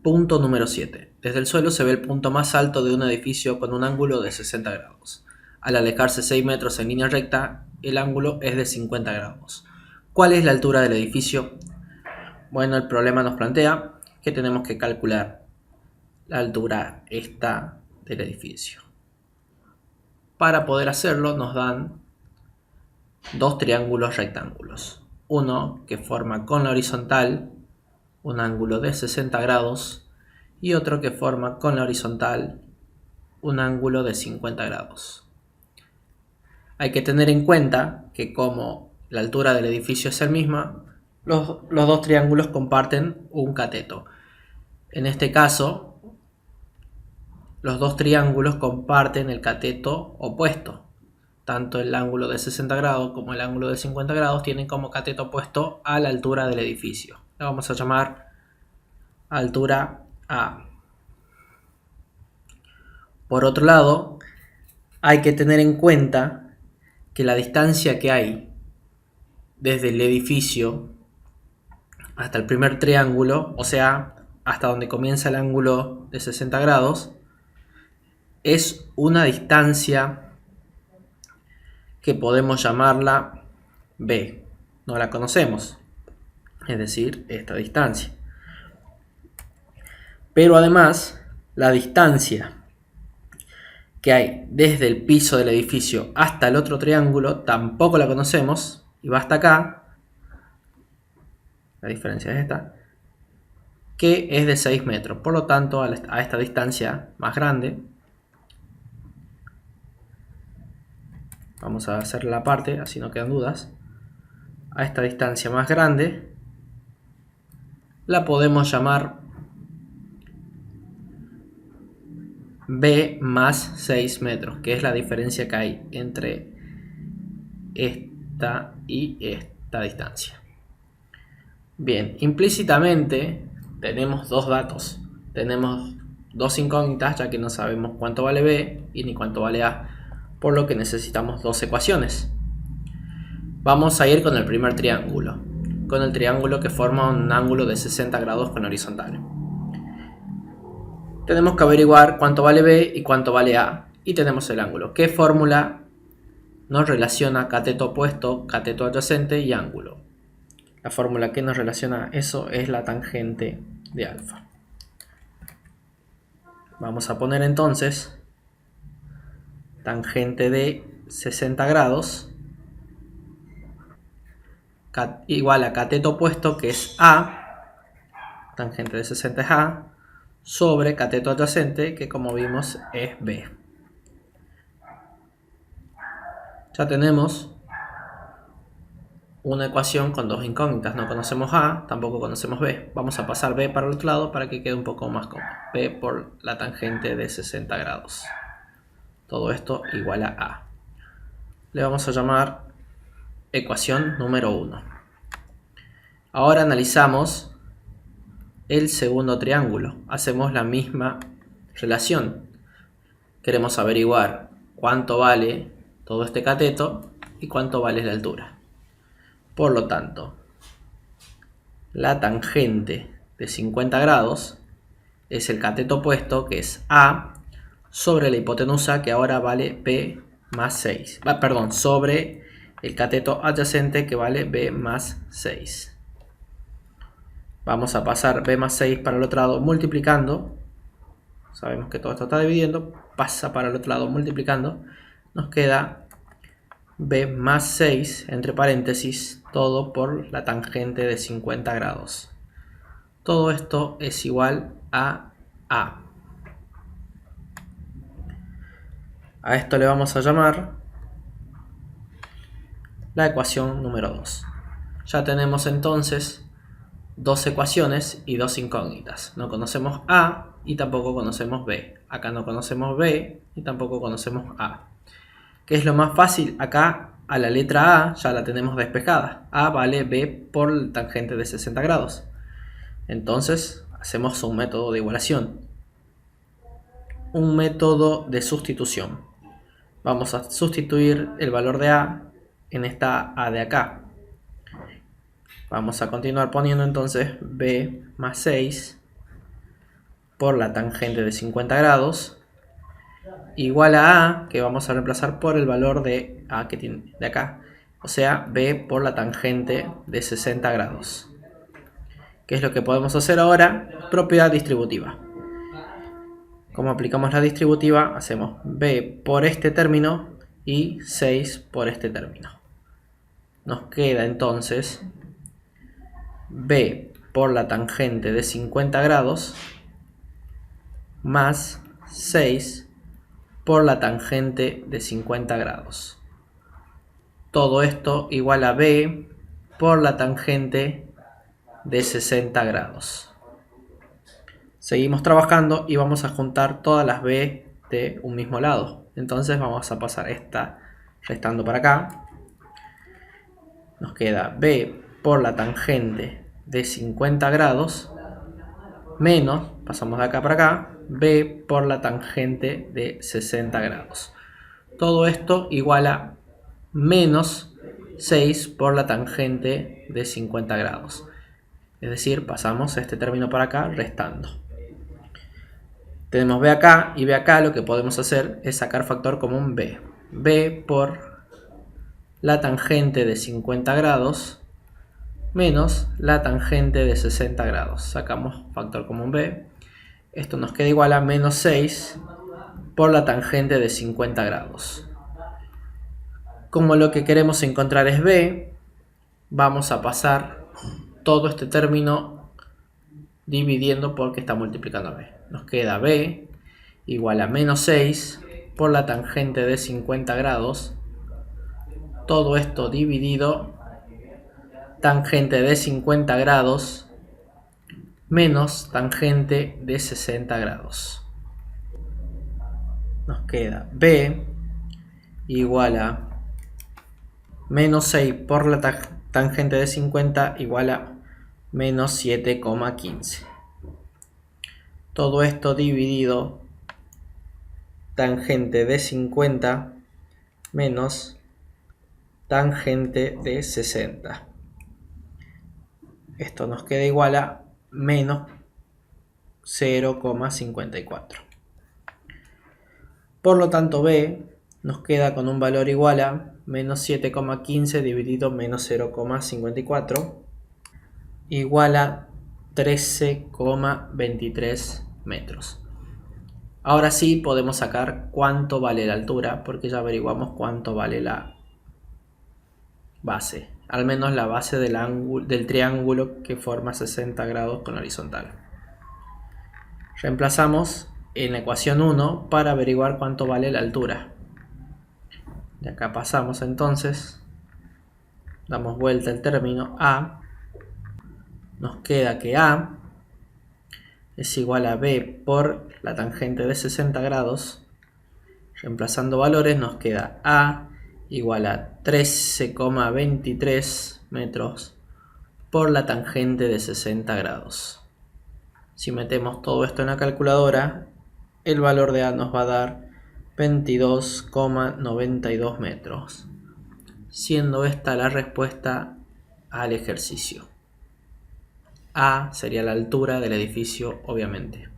Punto número 7. Desde el suelo se ve el punto más alto de un edificio con un ángulo de 60 grados. Al alejarse 6 metros en línea recta, el ángulo es de 50 grados. ¿Cuál es la altura del edificio? Bueno, el problema nos plantea que tenemos que calcular la altura esta del edificio. Para poder hacerlo nos dan dos triángulos rectángulos. Uno que forma con la horizontal un ángulo de 60 grados y otro que forma con la horizontal un ángulo de 50 grados. Hay que tener en cuenta que como la altura del edificio es el misma, los dos triángulos comparten un cateto. En este caso, los dos triángulos comparten el cateto opuesto. Tanto el ángulo de 60 grados como el ángulo de 50 grados tienen como cateto opuesto a la altura del edificio. La vamos a llamar altura A. Por otro lado, hay que tener en cuenta que la distancia que hay desde el edificio hasta el primer triángulo, o sea, hasta donde comienza el ángulo de 60 grados, es una distancia que podemos llamarla B. No la conocemos, es decir, esta distancia. Pero además, la distancia que hay desde el piso del edificio hasta el otro triángulo tampoco la conocemos y va hasta acá. La diferencia es esta, que es de 6 metros. Por lo tanto, a esta distancia más grande, vamos a hacer la parte, así no quedan dudas. A esta distancia más grande la podemos llamar B más 6 metros, que es la diferencia que hay entre esta y esta distancia. Bien, implícitamente tenemos dos datos. Tenemos dos incógnitas, ya que no sabemos cuánto vale B y ni cuánto vale A, por lo que necesitamos dos ecuaciones. Vamos a ir con el primer triángulo, con el triángulo que forma un ángulo de 60 grados con horizontal. Tenemos que averiguar cuánto vale B y cuánto vale A, y tenemos el ángulo. ¿Qué fórmula nos relaciona cateto opuesto, cateto adyacente y ángulo? La fórmula que nos relaciona eso es la tangente de alfa. Vamos a poner entonces tangente de 60 grados igual a cateto opuesto, que es A, tangente de 60 es A, sobre cateto adyacente, que como vimos es B. Ya tenemos una ecuación con dos incógnitas. No conocemos A, tampoco conocemos B. Vamos a pasar B para el otro lado para que quede un poco más cómodo. B por la tangente de 60 grados. Todo esto igual a A. Le vamos a llamar ecuación número 1. Ahora analizamos el segundo triángulo. Hacemos la misma relación. Queremos averiguar cuánto vale todo este cateto y cuánto vale la altura. Por lo tanto, la tangente de 50 grados es el cateto opuesto, que es A, sobre la hipotenusa, que ahora vale B más 6. Sobre el cateto adyacente, que vale B más 6. Vamos a pasar B más 6 para el otro lado multiplicando. Sabemos que todo esto está dividiendo. Pasa para el otro lado multiplicando. Nos queda B más 6, entre paréntesis, todo por la tangente de 50 grados. Todo esto es igual a A. A esto le vamos a llamar la ecuación número 2. Ya tenemos entonces dos ecuaciones y dos incógnitas. No conocemos A y tampoco conocemos B. Acá no conocemos B y tampoco conocemos A. ¿Qué es lo más fácil? Acá a la letra A ya la tenemos despejada. A vale B por la tangente de 60 grados. Entonces hacemos un método de igualación. Un método de sustitución. Vamos a sustituir el valor de A en esta A de acá. Vamos a continuar poniendo entonces B más 6 por la tangente de 50 grados igual a A, que vamos a reemplazar por el valor de A que tiene de acá, o sea, B por la tangente de 60 grados. ¿Qué es lo que podemos hacer ahora? Propiedad distributiva. Como aplicamos la distributiva, hacemos B por este término y 6 por este término. Nos queda entonces B por la tangente de 50 grados más 6 por la tangente de 50 grados. Todo esto igual a B por la tangente de 60 grados. Seguimos trabajando y vamos a juntar todas las B de un mismo lado. Entonces vamos a pasar esta restando para acá. Nos queda B por la tangente de 50 grados menos, pasamos de acá para acá, B por la tangente de 60 grados. Todo esto igual a menos 6 por la tangente de 50 grados. Es decir, pasamos este término para acá restando. Tenemos B acá y B acá, lo que podemos hacer es sacar factor común B. B por la tangente de 50 grados menos la tangente de 60 grados. Sacamos factor común B. Esto nos queda igual a menos 6 por la tangente de 50 grados. Como lo que queremos encontrar es B, vamos a pasar todo este término dividiendo porque está multiplicando a B. Nos queda B igual a menos 6 por la tangente de 50 grados. Todo esto dividido tangente de 50 grados menos tangente de 60 grados. Nos queda B igual a menos 6 por la tangente de 50 igual a menos 7,15. Todo esto dividido tangente de 50 menos tangente de 60. Esto nos queda igual a menos 0,54. Por lo tanto, B nos queda con un valor igual a menos 7,15 dividido menos 0,54 igual a 13,23 metros. Ahora sí podemos sacar cuánto vale la altura, porque ya averiguamos cuánto vale la base, al menos la base del triángulo que forma 60 grados con horizontal. Reemplazamos en la ecuación 1 para averiguar cuánto vale la altura. De acá pasamos entonces, damos vuelta el término A, nos queda que A es igual a B por la tangente de 60 grados. Reemplazando valores nos queda A igual a 13,23 metros por la tangente de 60 grados. Si metemos todo esto en la calculadora, el valor de A nos va a dar 22,92 metros, siendo esta la respuesta al ejercicio. A sería la altura del edificio, obviamente.